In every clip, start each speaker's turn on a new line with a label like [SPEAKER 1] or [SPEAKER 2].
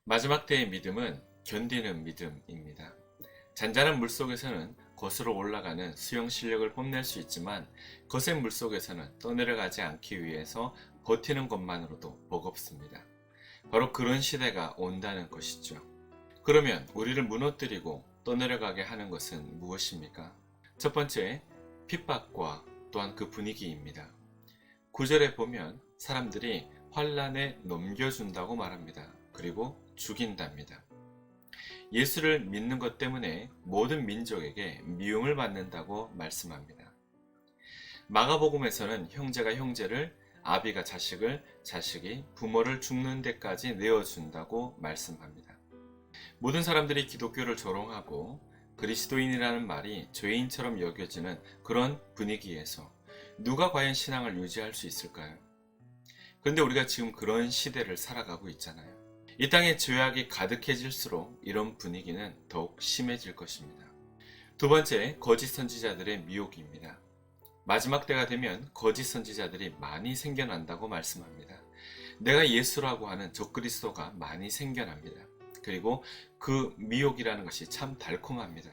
[SPEAKER 1] 마지막 때의 믿음은 견디는 믿음입니다. 잔잔한 물속에서는 거슬러 올라가는 수영 실력을 뽐낼 수 있지만 거센 물속에서는 떠내려가지 않기 위해서 버티는 것만으로도 버겁습니다. 바로 그런 시대가 온다는 것이죠. 그러면 우리를 무너뜨리고 떠내려가게 하는 것은 무엇입니까? 첫 번째, 핍박과 또한 그 분위기입니다. 9절에 보면 사람들이 환란에 넘겨준다고 말합니다. 그리고 죽인답니다. 예수를 믿는 것 때문에 모든 민족에게 미움을 받는다고 말씀합니다. 마가복음에서는 형제가 형제를, 아비가 자식을, 자식이 부모를 죽는 데까지 내어준다고 말씀합니다. 모든 사람들이 기독교를 조롱하고 그리스도인이라는 말이 죄인처럼 여겨지는 그런 분위기에서 누가 과연 신앙을 유지할 수 있을까요? 그런데 우리가 지금 그런 시대를 살아가고 있잖아요. 이 땅에 죄악이 가득해질수록 이런 분위기는 더욱 심해질 것입니다. 두 번째, 거짓 선지자들의 미혹입니다. 마지막 때가 되면 거짓 선지자들이 많이 생겨난다고 말씀합니다. 내가 예수라고 하는 적그리스도가 많이 생겨납니다. 그리고 그 미혹이라는 것이 참 달콤합니다.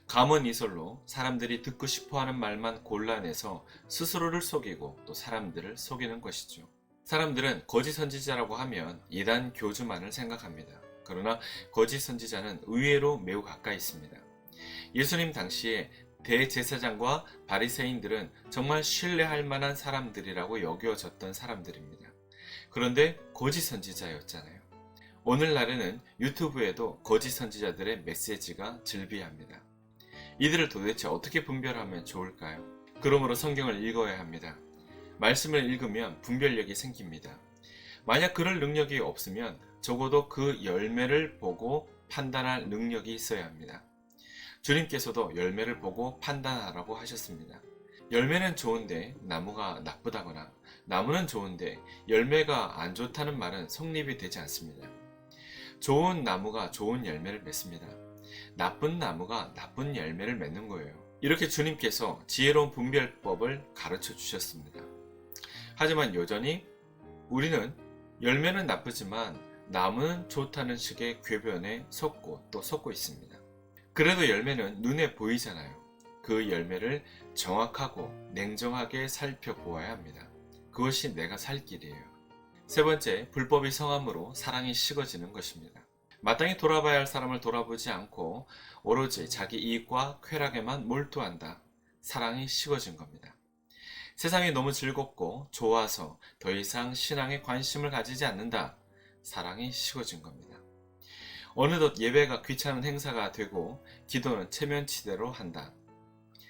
[SPEAKER 1] 감언이설로 사람들이 듣고 싶어하는 말만 골라내서 스스로를 속이고 또 사람들을 속이는 것이죠. 사람들은 거짓 선지자라고 하면 이단 교주만을 생각합니다. 그러나 거짓 선지자는 의외로 매우 가까이 있습니다. 예수님 당시에 대제사장과 바리새인들은 정말 신뢰할 만한 사람들이라고 여겨졌던 사람들입니다. 그런데 거짓 선지자였잖아요. 오늘날에는 유튜브에도 거짓 선지자들의 메시지가 즐비합니다. 이들을 도대체 어떻게 분별하면 좋을까요? 그러므로 성경을 읽어야 합니다. 말씀을 읽으면 분별력이 생깁니다. 만약 그럴 능력이 없으면 적어도 그 열매를 보고 판단할 능력이 있어야 합니다. 주님께서도 열매를 보고 판단하라고 하셨습니다. 열매는 좋은데 나무가 나쁘다거나 나무는 좋은데 열매가 안 좋다는 말은 성립이 되지 않습니다. 좋은 나무가 좋은 열매를 맺습니다. 나쁜 나무가 나쁜 열매를 맺는 거예요. 이렇게 주님께서 지혜로운 분별법을 가르쳐 주셨습니다. 하지만 여전히 우리는 열매는 나쁘지만 나무는 좋다는 식의 궤변에 속고 또 속고 있습니다. 그래도 열매는 눈에 보이잖아요. 그 열매를 정확하고 냉정하게 살펴보아야 합니다. 그것이 내가 살 길이에요. 세 번째, 불법이 성함으로 사랑이 식어지는 것입니다. 마땅히 돌아봐야 할 사람을 돌아보지 않고 오로지 자기 이익과 쾌락에만 몰두한다. 사랑이 식어진 겁니다. 세상이 너무 즐겁고 좋아서 더 이상 신앙에 관심을 가지지 않는다. 사랑이 식어진 겁니다. 어느덧 예배가 귀찮은 행사가 되고 기도는 체면치대로 한다.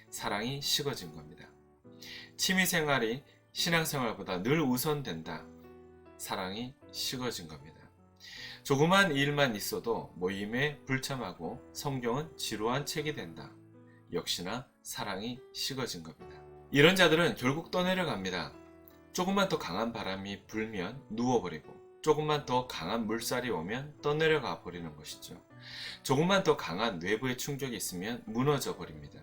[SPEAKER 1] 사랑이 식어진 겁니다. 취미생활이 신앙생활보다 늘 우선된다. 사랑이 식어진 겁니다. 조그만 일만 있어도 모임에 불참하고 성경은 지루한 책이 된다. 역시나 사랑이 식어진 겁니다. 이런 자들은 결국 떠내려갑니다. 조금만 더 강한 바람이 불면 누워버리고 조금만 더 강한 물살이 오면 떠내려가 버리는 것이죠. 조금만 더 강한 외부의 충격이 있으면 무너져 버립니다.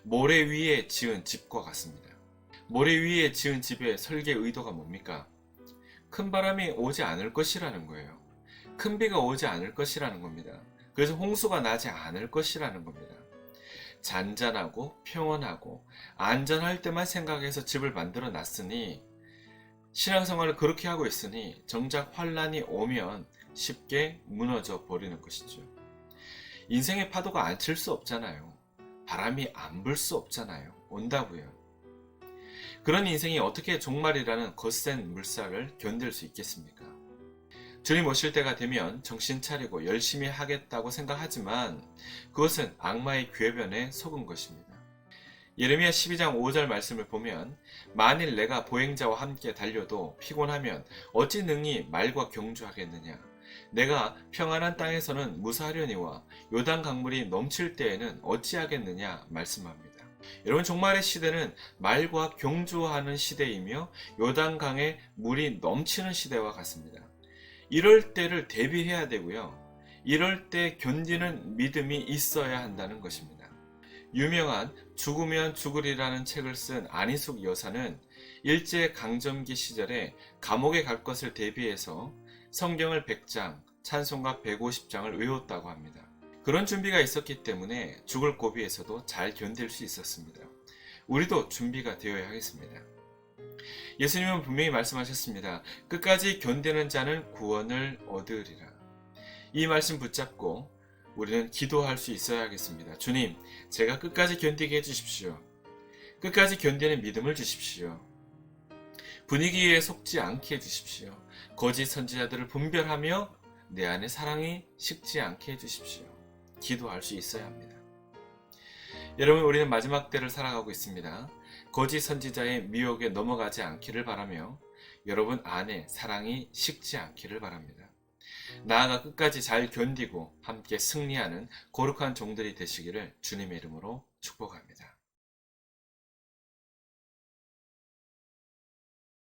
[SPEAKER 1] 모래 위에 지은 집과 같습니다. 모래 위에 지은 집의 설계 의도가 뭡니까? 큰 바람이 오지 않을 것이라는 거예요. 큰 비가 오지 않을 것이라는 겁니다. 그래서 홍수가 나지 않을 것이라는 겁니다. 잔잔하고 평온하고 안전할 때만 생각해서 집을 만들어 놨으니 신앙생활을 그렇게 하고 있으니 정작 환란이 오면 쉽게 무너져 버리는 것이죠. 인생의 파도가 안 칠 수 없잖아요. 바람이 안 불 수 없잖아요. 온다고요. 그런 인생이 어떻게 종말이라는 거센 물살을 견딜 수 있겠습니까? 주님 오실 때가 되면 정신 차리고 열심히 하겠다고 생각하지만 그것은 악마의 궤변에 속은 것입니다. 예레미야 12장 5절 말씀을 보면 만일 내가 보행자와 함께 달려도 피곤하면 어찌 능히 말과 경주하겠느냐. 내가 평안한 땅에서는 무사하려니와 요단 강물이 넘칠 때에는 어찌하겠느냐 말씀합니다. 여러분, 종말의 시대는 말과 경주하는 시대이며 요단강에 물이 넘치는 시대와 같습니다. 이럴 때를 대비해야 되고요. 이럴 때 견디는 믿음이 있어야 한다는 것입니다. 유명한 죽으면 죽으리라는 책을 쓴 안희숙 여사는 일제강점기 시절에 감옥에 갈 것을 대비해서 성경을 100장, 찬송가 150장을 외웠다고 합니다. 그런 준비가 있었기 때문에 죽을 고비에서도 잘 견딜 수 있었습니다. 우리도 준비가 되어야 하겠습니다. 예수님은 분명히 말씀하셨습니다. 끝까지 견디는 자는 구원을 얻으리라. 이 말씀 붙잡고 우리는 기도할 수 있어야 하겠습니다. 주님, 제가 끝까지 견디게 해주십시오. 끝까지 견디는 믿음을 주십시오. 분위기에 속지 않게 해주십시오. 거짓 선지자들을 분별하며 내 안에 사랑이 식지 않게 해주십시오. 기도할 수 있어야 합니다. 여러분, 우리는 마지막 때를 살아가고 있습니다. 거짓 선지자의 미혹에 넘어가지 않기를 바라며 여러분 안에 사랑이 식지 않기를 바랍니다. 나아가 끝까지 잘 견디고 함께 승리하는 거룩한 종들이 되시기를 주님의 이름으로 축복합니다.